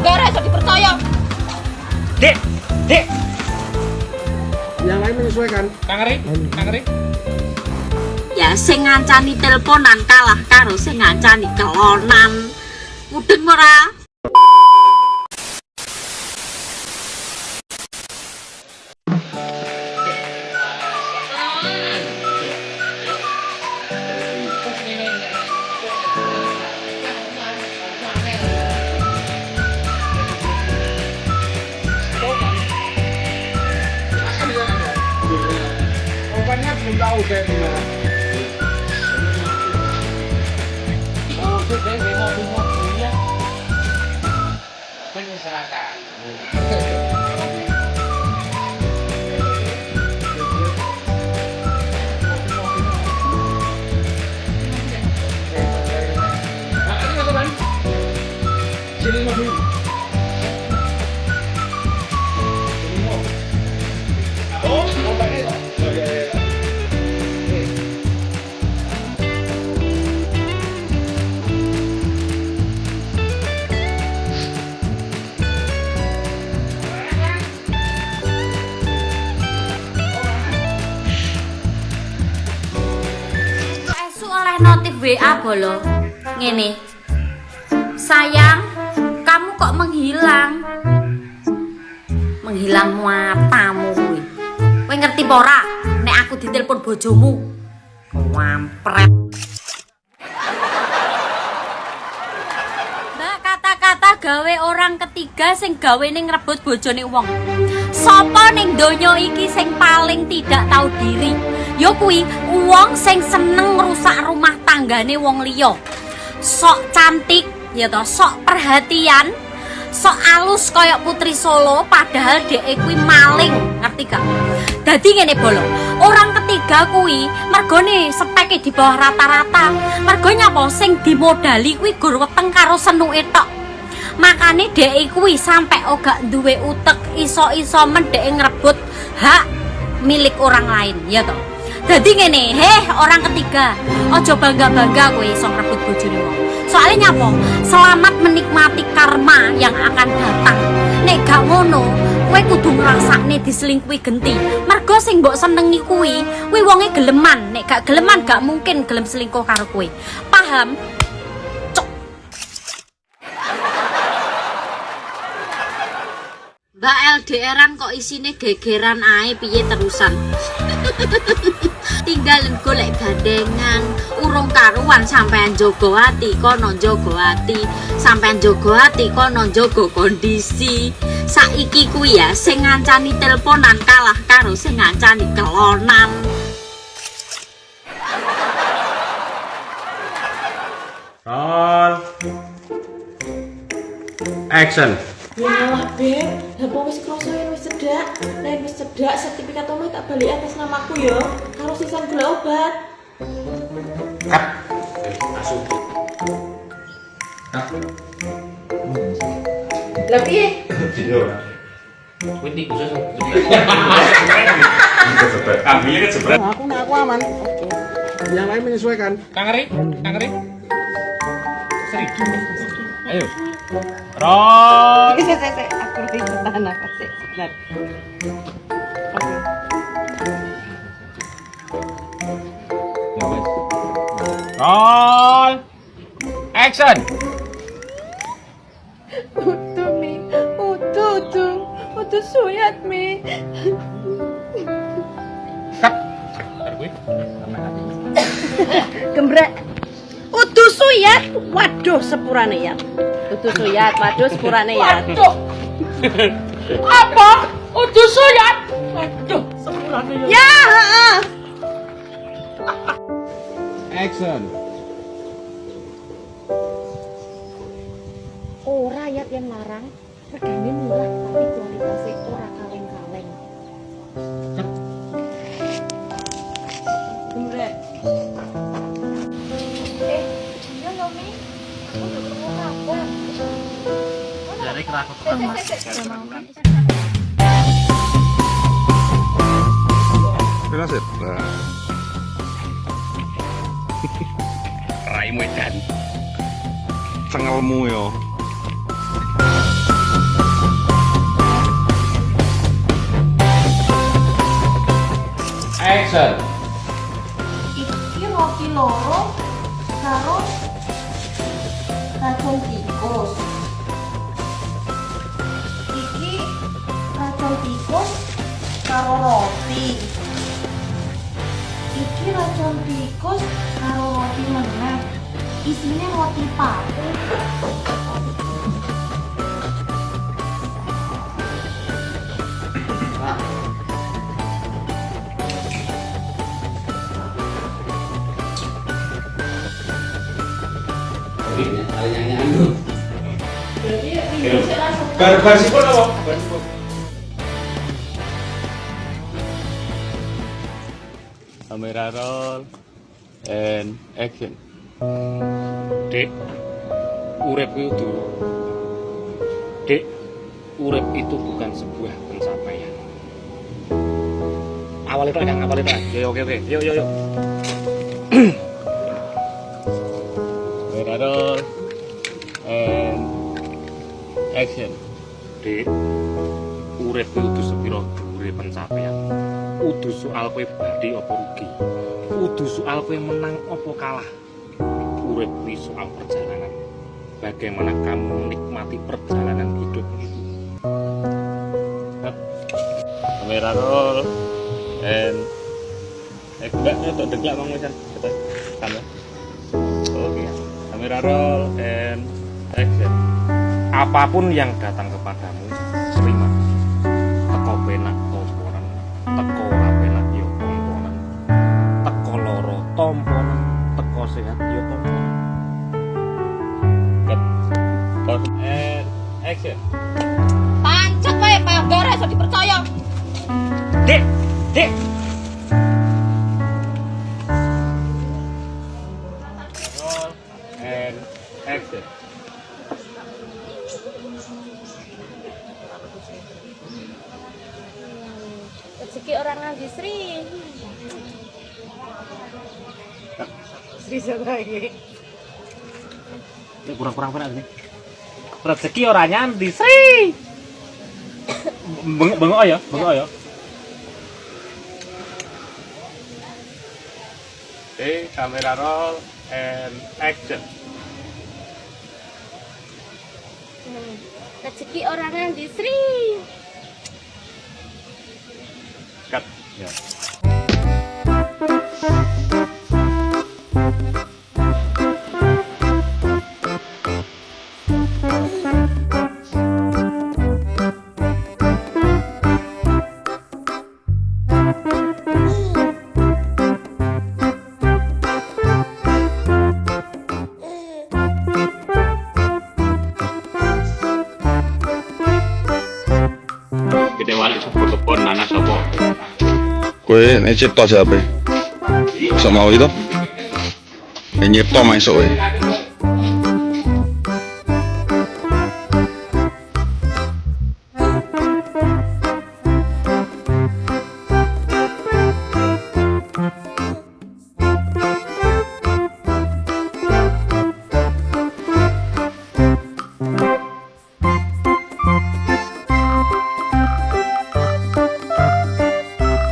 gara iso dipercaya. Dik. Yang lain menyesuaikan. Kangri. Ya sing ngancani teleponan kalah karo sing ngancani kelonan. Mudeng ora? Opannya belum tahu kayak gimana. Oh, sudah mobil-mobilnya. Menyesalkan. Sini mobil. Oh, opannya. Oh iya. Esuk oleh notif WA bolo. Ngene. Sayang, kamu kok menghilang? Menghilang matamu kuwi. Kowe ngerti apa ora? Nek aku ditelepon bojomu. Wampret. Mbak, kata-kata gawe orang ketiga sing gawene ngrebut bojone wong. Sopo ning donya iki sing paling tidak tahu diri? Yo kuwi wong sing seneng ngrusak rumah tanggane wong liya. Sok cantik, ya toh, sok perhatian, sok alus koyok Putri Solo, padahal dhek kuwi maling, ngerti gak? Dadi ngene bolo, orang ketiga kuwi mergone speke di bawah rata-rata. Mergo nyapa sing dimodali kuwi gur weteng karo senuke tok. Makane dhek kuwi sampe ora duwe utek, iso-iso men dhek ngrebut hak milik orang lain, ya toh. Dadi ngene, orang ketiga, ojo bangga-bangga kowe iso ngrebut bojone wong. Soalnya nyapa? Selamat menikmati karma yang akan datang. Nek gak ngono, kowe kudu ngrasakne diselingkuhi genti. Mergo sing mbok senengi kuwi wonge geleman. Nek gak geleman gak mungkin gelem selingkuh karo kowe. Paham? Cok. Mbak LDR-an kok isine gegeran ae piye terusan? Tinggal golek gandengan, urung karuan sampean jogo ati kono jogo ati, sampean jogo ati kono jogo kondisi. Saiki kuwi ya sing ngancani teleponan kalah karo sing ngancani kelonan. Roll. Action. Ya malah Beb, apa wis kroso yen wis cedak. Nek wis cedak sertifikat omah tak balik atas namaku ya, karo sisan gula obat. Cut. Masuk. Lah piye? Video. Kowe tikusnya Kambingnya kan seberat. Aku aman. Yang lain menyesuaikan. Kangri. Seri. Ayo. Roll. Saya aku lagi tahan nafas sebentar. Roll. Action. Utuh suyat mi. Cut. Ntar gue. Gembrek. Utuh suyat. Waduh sepurane ya. Utuh suyat, waduh sepurane ya. Waduh. Apa? Utuh suyat. Waduh sepurane ya. Ya, heeh. Action. Ora ayat yang larang, regane murah tapi kualitasnya ora kaleng-kaleng. Gembrek. Iya lho Mi. Aku udah ketemu kabar. Dari kerakut. Berhasil. Raimu edan. Cengelmu yo. Action. Iki roti loro karo racun tikus. Iki racun tikus karo roti. Iki racun tikus karo roti meneh. Isinya roti paku. Bar sipun apa? Kamera roll and action. Dek, urip itu. Dek, urip itu bukan sebuah pencapaian. Awal itu kan, awal itu. Yo, oke. Yuk. Kamera roll and action. Dek, urip itu sepiro dhuwure pencapaian. Udu soal kowe badi apa rugi. Udu soal kowe menang apa kalah. Urip kuwi soal perjalanan. Bagaimana kamu menikmati perjalanan hidup itu. Kamera roll and enggak untuk deglak Bang Wisan. Kamera. Oke. Kamera roll and action. Apapun yang datang kepadamu, terima. Teko penak tomponan, teko ora penak yo tomponan. Teko loro tomponan, teko sehat yo tomponan. Cut. Pause and action. Pancet kowe Pandora iso dipercaya. Dek. Roll and action. Rezeki orang ngaji Sri. Sri lagi. Kurang ini. Rezeki orangnya di Sri. Bengok ya. Oke, kamera roll and action. Rezeki orang di Sri. Cut. Ya. Gede wali sebut kebon nanas apa? Kowe nek cipta jape. Iso mau itu? Nyipta main sok kowe.